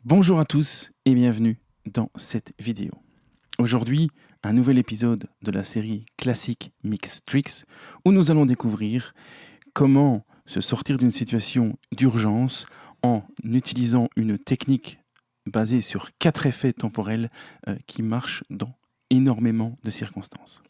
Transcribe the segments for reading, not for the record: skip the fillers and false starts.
Bonjour à tous et bienvenue dans cette vidéo. Aujourd'hui, un nouvel épisode de la série Classic Mix Tricks où nous allons découvrir comment se sortir d'une situation d'urgence en utilisant une technique basée sur 4 effets temporels qui marchent dans énormément de circonstances.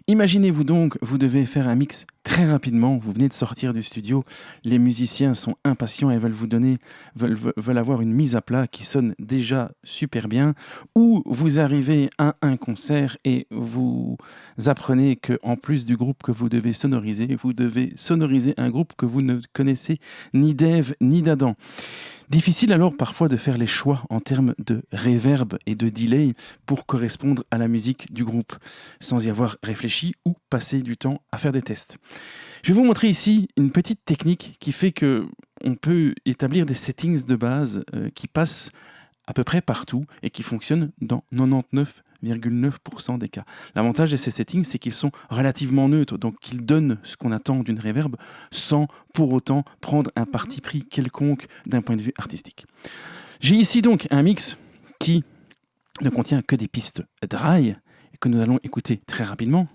Imaginez-vous donc, vous devez faire un mix très rapidement, vous venez de sortir du studio, les musiciens sont impatients et veulent avoir une mise à plat qui sonne déjà super bien, ou vous arrivez à un concert et vous apprenez qu'en plus du groupe que vous devez sonoriser un groupe que vous ne connaissez ni d'Ève ni d'Adam. Difficile alors parfois de faire les choix en termes de reverb et de delay pour correspondre à la musique du groupe, sans y avoir réfléchi ou passer du temps à faire des tests. Je vais vous montrer ici une petite technique qui fait que on peut établir des settings de base qui passent à peu près partout et qui fonctionnent dans 99,9% des cas. L'avantage de ces settings, c'est qu'ils sont relativement neutres, donc qu'ils donnent ce qu'on attend d'une reverb sans pour autant prendre un parti pris quelconque d'un point de vue artistique. J'ai ici donc un mix qui ne contient que des pistes dry et que nous allons écouter très rapidement.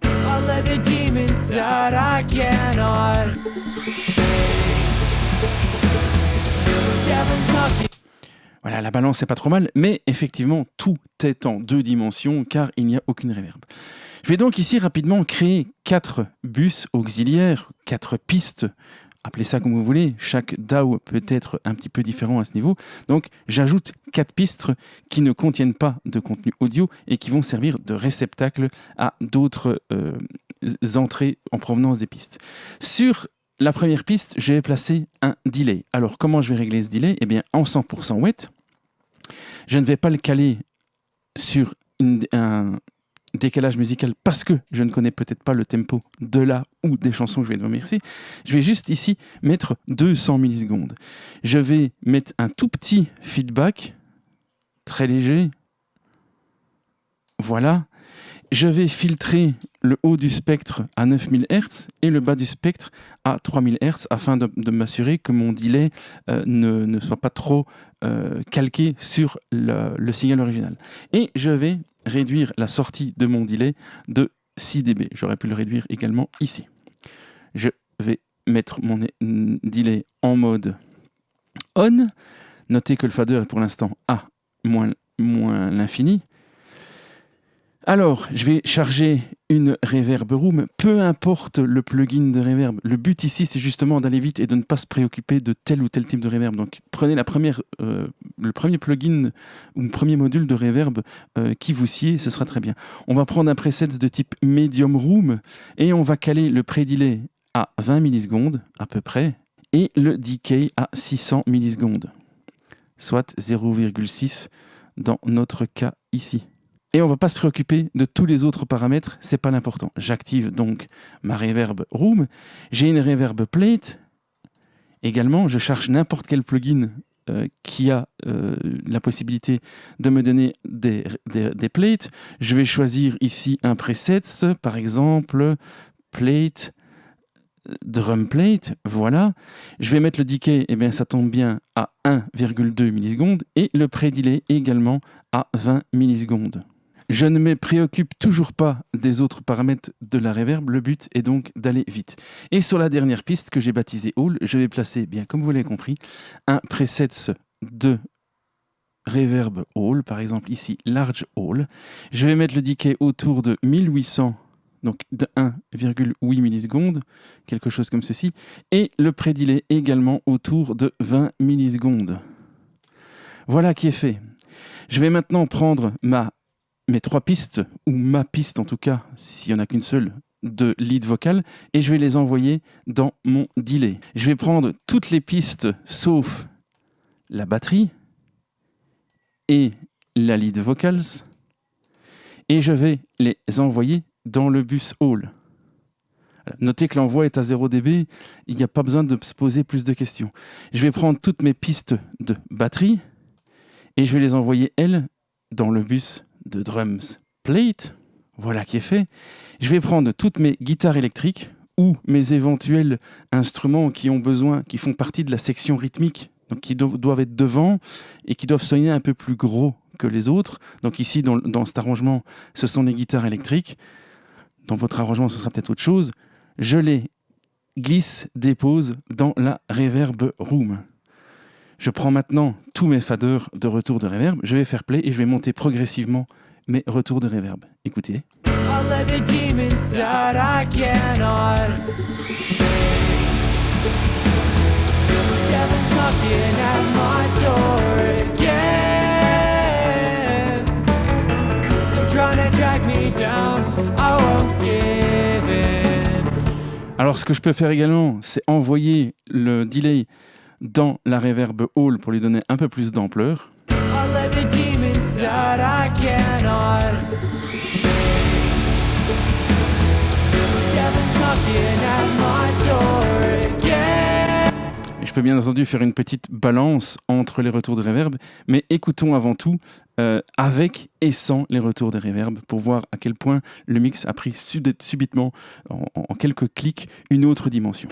Voilà, la balance c'est pas trop mal, mais effectivement tout est en 2 dimensions car il n'y a aucune reverb. Je vais donc ici rapidement créer 4 bus auxiliaires, 4 pistes, appelez ça comme vous voulez, chaque DAW peut être un petit peu différent à ce niveau. Donc j'ajoute 4 pistes qui ne contiennent pas de contenu audio et qui vont servir de réceptacle à d'autres entrées en provenance des pistes. Sur la première piste, je vais placer un delay. Alors, comment je vais régler ce delay ? Eh bien, en 100% wet, je ne vais pas le caler sur un décalage musical parce que je ne connais peut-être pas le tempo de la ou des chansons que je vais devoir mixer. Je vais juste ici mettre 200 millisecondes. Je vais mettre un tout petit feedback, très léger. Voilà. Je vais filtrer le haut du spectre à 9000 Hz et le bas du spectre à 3000 Hz afin de m'assurer que mon delay ne soit pas trop calqué sur le signal original. Et je vais réduire la sortie de mon delay de 6 dB. J'aurais pu le réduire également ici. Je vais mettre mon delay en mode on. Notez que le fader est pour l'instant à moins l'infini. Alors, je vais charger une Reverb Room, peu importe le plugin de reverb. Le but ici, c'est justement d'aller vite et de ne pas se préoccuper de tel ou tel type de reverb. Donc, prenez le premier plugin ou le premier module de reverb qui vous sied, ce sera très bien. On va prendre un preset de type Medium Room et on va caler le pré-delay à 20 millisecondes à peu près et le decay à 600 millisecondes, soit 0,6 dans notre cas ici. Et on ne va pas se préoccuper de tous les autres paramètres, c'est pas l'important. J'active donc ma Reverb Room. J'ai une Reverb Plate. Également, je cherche n'importe quel plugin qui a la possibilité de me donner des plates. Je vais choisir ici un preset, par exemple, plate, drum plate, voilà. Je vais mettre le decay, et bien ça tombe bien, à 1,2 millisecondes et le pré-delay également à 20 millisecondes. Je ne me préoccupe toujours pas des autres paramètres de la reverb, le but est donc d'aller vite. Et sur la dernière piste que j'ai baptisée Hall, je vais placer, bien comme vous l'avez compris, un preset de Reverb Hall, par exemple ici Large Hall. Je vais mettre le decay autour de 1800, donc de 1,8 millisecondes, quelque chose comme ceci, et le pré-delay également autour de 20 millisecondes. Voilà qui est fait. Je vais maintenant prendre mes 3 pistes, ou ma piste en tout cas, s'il n'y en a qu'une seule, de lead vocal, et je vais les envoyer dans mon delay. Je vais prendre toutes les pistes sauf la batterie et la lead vocals, et je vais les envoyer dans le bus Hall. Notez que l'envoi est à 0 dB, il n'y a pas besoin de se poser plus de questions. Je vais prendre toutes mes pistes de batterie, et je vais les envoyer, elles, dans le bus de drums plate, voilà qui est fait. Je vais prendre toutes mes guitares électriques ou mes éventuels instruments qui font partie de la section rythmique, donc qui doivent être devant et qui doivent sonner un peu plus gros que les autres. Donc ici, dans cet arrangement, ce sont les guitares électriques. Dans votre arrangement, ce sera peut-être autre chose. Je les glisse, dépose dans la Reverb Room. Je prends maintenant tous mes faders de retour de reverb, je vais faire play et je vais monter progressivement mes retours de reverb. Écoutez. Alors ce que je peux faire également, c'est envoyer le delay dans la Reverb Hall pour lui donner un peu plus d'ampleur. Et je peux bien entendu faire une petite balance entre les retours de reverb, mais écoutons avant tout avec et sans les retours de reverb pour voir à quel point le mix a pris subitement, en quelques clics, une autre dimension.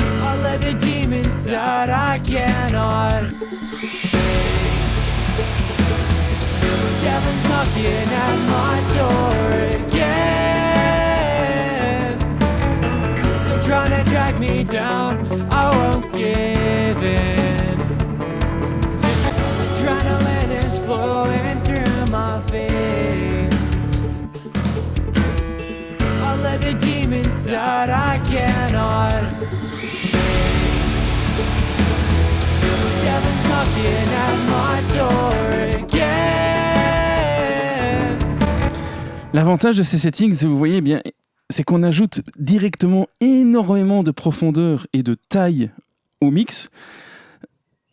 L'avantage de ces settings, vous voyez, eh bien, c'est qu'on ajoute directement énormément de profondeur et de taille au mix,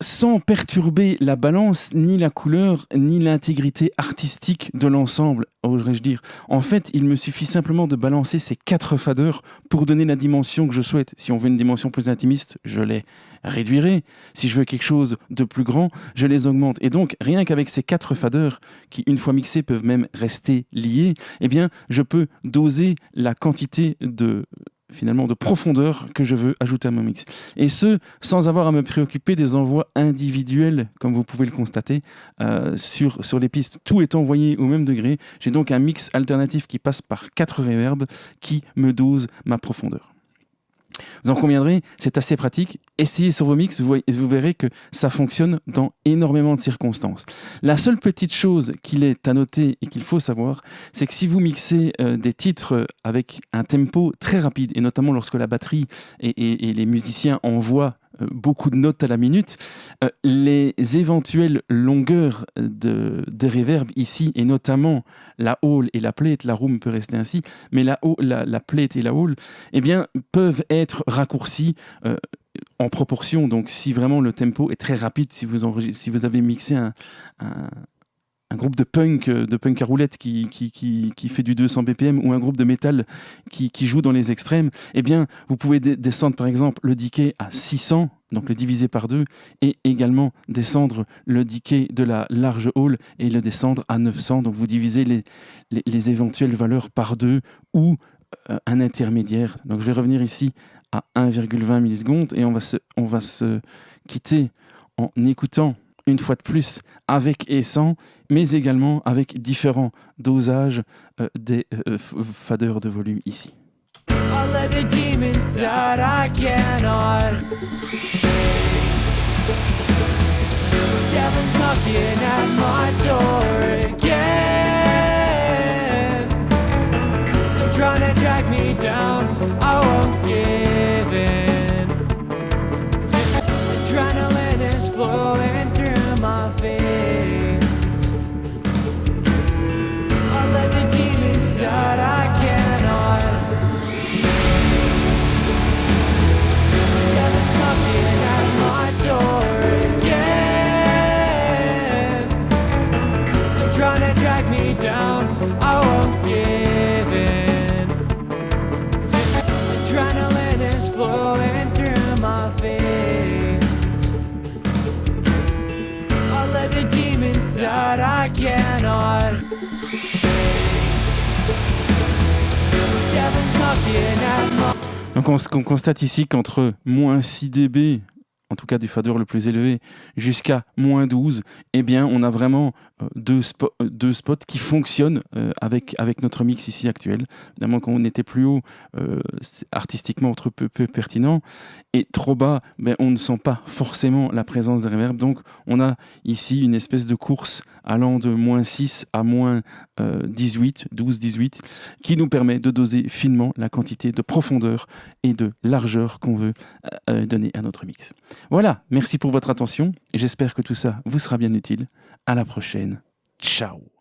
sans perturber la balance, ni la couleur, ni l'intégrité artistique de l'ensemble, oserais-je dire. En fait, il me suffit simplement de balancer ces 4 faders pour donner la dimension que je souhaite. Si on veut une dimension plus intimiste, je les réduirai. Si je veux quelque chose de plus grand, je les augmente. Et donc, rien qu'avec ces 4 faders, qui une fois mixés peuvent même rester liés, eh bien, je peux doser la quantité de profondeur que je veux ajouter à mon mix. Et ce, sans avoir à me préoccuper des envois individuels, comme vous pouvez le constater, sur les pistes. Tout est envoyé au même degré. J'ai donc un mix alternatif qui passe par 4 reverbs qui me dose ma profondeur. Vous en conviendrez, c'est assez pratique. Essayez sur vos mix, vous verrez que ça fonctionne dans énormément de circonstances. La seule petite chose qu'il est à noter et qu'il faut savoir, c'est que si vous mixez des titres avec un tempo très rapide, et notamment lorsque la batterie et les musiciens envoient beaucoup de notes à la minute, les éventuelles longueurs de reverb ici, et notamment la hall et la plate, la room peut rester ainsi, mais la plate et la hall, eh bien, peuvent être raccourcies en proportion. Donc si vraiment le tempo est très rapide, si vous avez mixé un groupe de punk à roulette qui fait du 200 BPM ou un groupe de métal qui joue dans les extrêmes, eh bien, vous pouvez descendre par exemple le decay à 600, donc le diviser par 2, et également descendre le decay de la large hall et le descendre à 900, donc vous divisez les éventuelles valeurs par 2 ou un intermédiaire. Donc je vais revenir ici à 1,20 millisecondes et on va se quitter en écoutant une fois de plus avec et sans, mais également avec différents dosages des faders de volume ici. Donc on constate ici qu'entre moins 6 dB en tout cas du fader le plus élevé, jusqu'à -12, eh bien, on a vraiment deux spots qui fonctionnent avec notre mix ici actuel. Évidemment, quand on était plus haut, c'est artistiquement peu pertinent, et trop bas, ben, on ne sent pas forcément la présence des reverbs. Donc, on a ici une espèce de course allant de -6 à -18, qui nous permet de doser finement la quantité de profondeur et de largeur qu'on veut donner à notre mix. Voilà, merci pour votre attention et j'espère que tout ça vous sera bien utile. À la prochaine. Ciao.